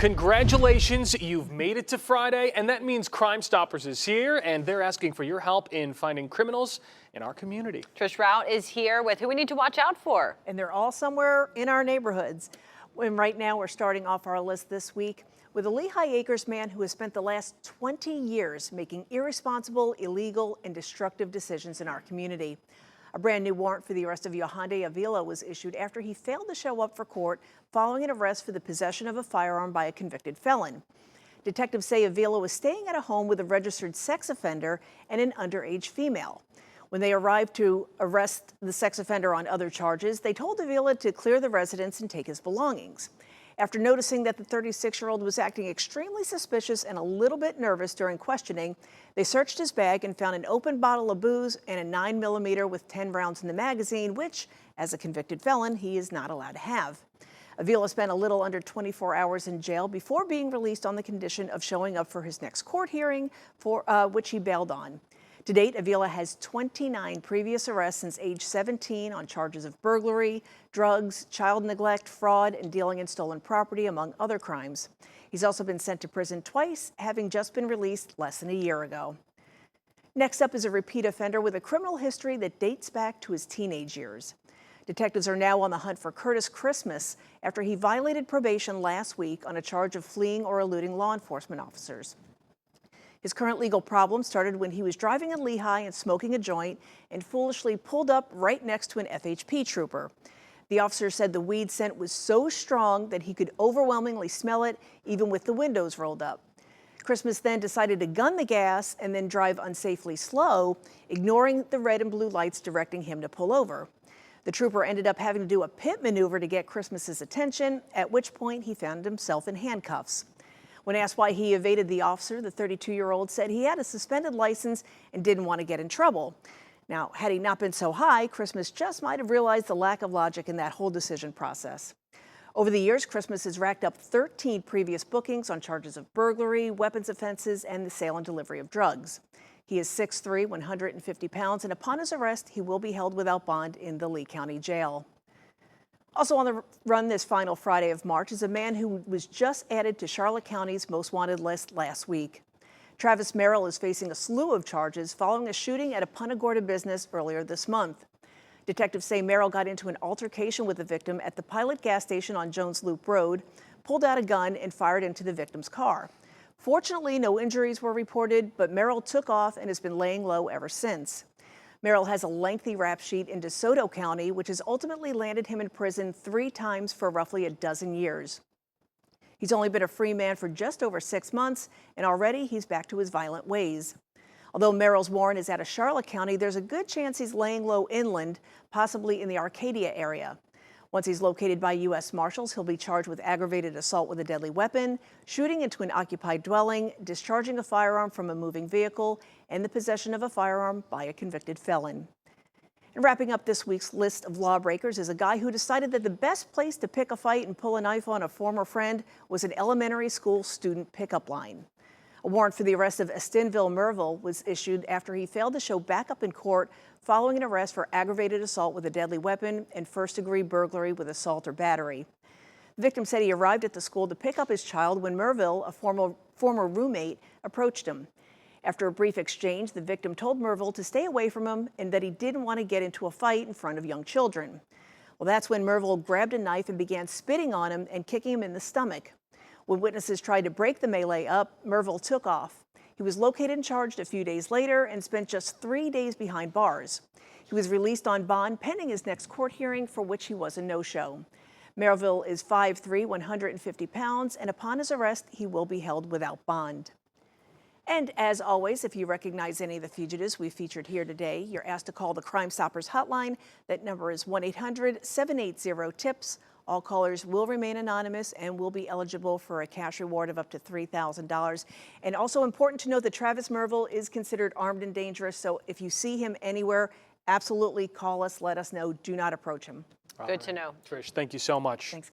Congratulations, you've made it to Friday, and that means Crime Stoppers is here, and they're asking for your help in finding criminals in our community. Trish Rout is here with who we need to watch out for. And they're all somewhere in our neighborhoods. And right now, we're starting off our list this week with a Lehigh Acres man who has spent the last 20 years making irresponsible, illegal, and destructive decisions in our community. A brand new warrant for the arrest of Yohande Avila was issued after he failed to show up for court following an arrest for the possession of a firearm by a convicted felon. Detectives say Avila was staying at a home with a registered sex offender and an underage female. When they arrived to arrest the sex offender on other charges, they told Avila to clear the residence and take his belongings. After noticing that the 36-year-old was acting extremely suspicious and a little bit nervous during questioning, they searched his bag and found an open bottle of booze and a 9mm with 10 rounds in the magazine, which, as a convicted felon, he is not allowed to have. Avila spent a little under 24 hours in jail before being released on the condition of showing up for his next court hearing, for which he bailed on. To date, Avila has 29 previous arrests since age 17 on charges of burglary, drugs, child neglect, fraud, and dealing in stolen property, among other crimes. He's also been sent to prison twice, having just been released less than a year ago. Next up is a repeat offender with a criminal history that dates back to his teenage years. Detectives are now on the hunt for Curtis Christmas after he violated probation last week on a charge of fleeing or eluding law enforcement officers. His current legal problem started when he was driving in Lehigh and smoking a joint and foolishly pulled up right next to an FHP trooper. The officer said the weed scent was so strong that he could overwhelmingly smell it, even with the windows rolled up. Christmas then decided to gun the gas and then drive unsafely slow, ignoring the red and blue lights directing him to pull over. The trooper ended up having to do a pit maneuver to get Christmas's attention, at which point he found himself in handcuffs. When asked why he evaded the officer, the 32-year-old said he had a suspended license and didn't want to get in trouble. Now, had he not been so high, Christmas just might have realized the lack of logic in that whole decision process. Over the years, Christmas has racked up 13 previous bookings on charges of burglary, weapons offenses, and the sale and delivery of drugs. He is 6'3", 150 pounds, and upon his arrest, he will be held without bond in the Lee County Jail. Also on the run this final Friday of March is a man who was just added to Charlotte County's most wanted list last week. Travis Merrill is facing a slew of charges following a shooting at a Punta Gorda business earlier this month. Detectives say Merrill got into an altercation with the victim at the Pilot gas station on Jones Loop Road, pulled out a gun, and fired into the victim's car. Fortunately, no injuries were reported, but Merrill took off and has been laying low ever since. Merrill has a lengthy rap sheet in DeSoto County, which has ultimately landed him in prison 3 times for roughly a dozen years. He's only been a free man for just over 6 months, and already he's back to his violent ways. Although Merrill's warrant is out of Charlotte County, there's a good chance he's laying low inland, possibly in the Arcadia area. Once he's located by U.S. Marshals, he'll be charged with aggravated assault with a deadly weapon, shooting into an occupied dwelling, discharging a firearm from a moving vehicle, and the possession of a firearm by a convicted felon. And wrapping up this week's list of lawbreakers is a guy who decided that the best place to pick a fight and pull a knife on a former friend was an elementary school student pickup line. A warrant for the arrest of Estinville Merville was issued after he failed to show backup in court following an arrest for aggravated assault with a deadly weapon and first-degree burglary with assault or battery. The victim said he arrived at the school to pick up his child when Merville, a former roommate, approached him. After a brief exchange, the victim told Merville to stay away from him and that he didn't want to get into a fight in front of young children. Well, that's when Merville grabbed a knife and began spitting on him and kicking him in the stomach. When witnesses tried to break the melee up, Merville took off. He was located and charged a few days later and spent just 3 days behind bars. He was released on bond pending his next court hearing, for which he was a no-show. Merville is 5'3", 150 pounds, and upon his arrest, he will be held without bond. And as always, if you recognize any of the fugitives we featured here today, you're asked to call the Crime Stoppers hotline. That number is 1-800-780-TIPS. All callers will remain anonymous and will be eligible for a cash reward of up to $3,000. And also important to note that Travis Merville is considered armed and dangerous, so if you see him anywhere, absolutely call us, let us know. Do not approach him. Good to know. Trish, thank you so much. Thanks.